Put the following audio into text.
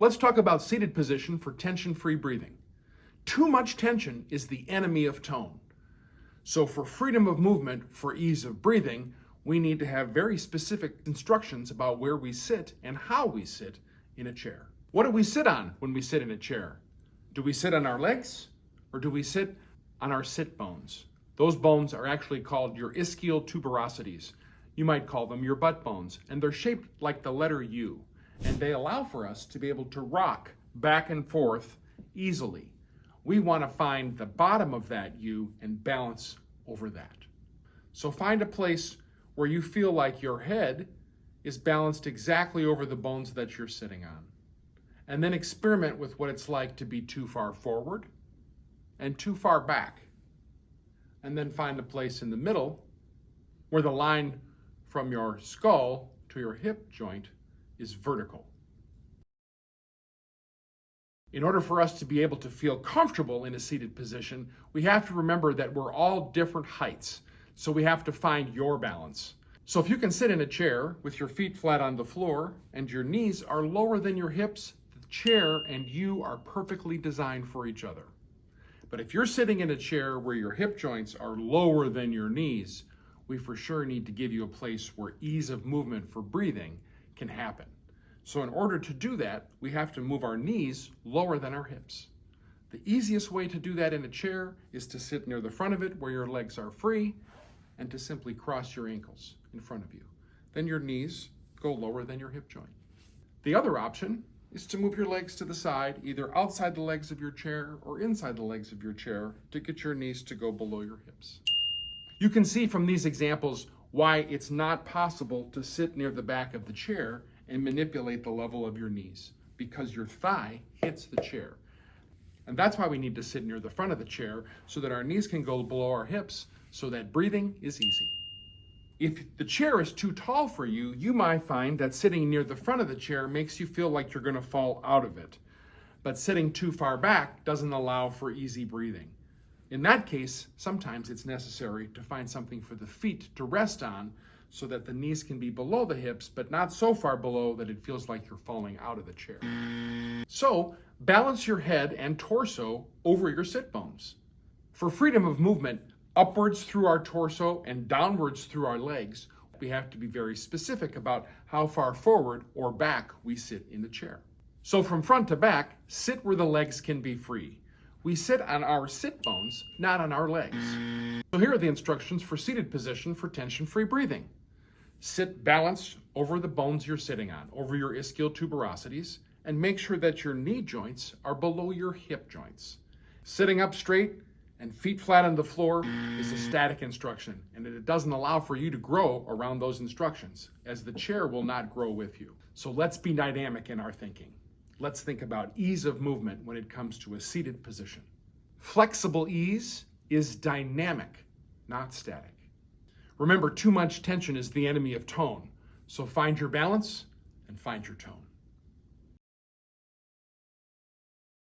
let's talk about seated position for tension-free breathing. Too much tension is the enemy of tone. So for freedom of movement, for ease of breathing, we need to have very specific instructions about where we sit and how we sit in a chair. What do we sit on when we sit in a chair? Do we sit on our legs or do we sit on our sit bones? Those bones are actually called your ischial tuberosities. You might call them your butt bones, and they're shaped like the letter U, and they allow for us to be able to rock back and forth easily. We want to find the bottom of that U and balance over that. So find a place where you feel like your head is balanced exactly over the bones that you're sitting on. And then experiment with what it's like to be too far forward and too far back. And then find a place in the middle where the line from your skull to your hip joint is vertical. In order for us to be able to feel comfortable in a seated position, we have to remember that we're all different heights. So we have to find your balance. So if you can sit in a chair with your feet flat on the floor and your knees are lower than your hips, the chair and you are perfectly designed for each other. But if you're sitting in a chair where your hip joints are lower than your knees, we for sure need to give you a place where ease of movement for breathing can happen. So in order to do that, we have to move our knees lower than our hips. The easiest way to do that in a chair is to sit near the front of it where your legs are free and to simply cross your ankles in front of you. Then your knees go lower than your hip joint. The other option is to move your legs to the side, either outside the legs of your chair or inside the legs of your chair to get your knees to go below your hips. You can see from these examples why it's not possible to sit near the back of the chair and manipulate the level of your knees, because your thigh hits the chair. And that's why we need to sit near the front of the chair so that our knees can go below our hips so that breathing is easy. If the chair is too tall for you, you might find that sitting near the front of the chair makes you feel like you're going to fall out of it. But sitting too far back doesn't allow for easy breathing. In that case, sometimes it's necessary to find something for the feet to rest on so that the knees can be below the hips, but not so far below that it feels like you're falling out of the chair. So balance your head and torso over your sit bones. For freedom of movement, upwards through our torso and downwards through our legs, we have to be very specific about how far forward or back we sit in the chair. So from front to back, sit where the legs can be free. We sit on our sit bones, not on our legs. So here are the instructions for seated position for tension-free breathing. Sit balanced over the bones you're sitting on, over your ischial tuberosities, and make sure that your knee joints are below your hip joints. Sitting up straight and feet flat on the floor is a static instruction, and it doesn't allow for you to grow around those instructions, as the chair will not grow with you. So let's be dynamic in our thinking. Let's think about ease of movement when it comes to a seated position. Flexible ease is dynamic, not static. Remember, too much tension is the enemy of tone. So find your balance and find your tone.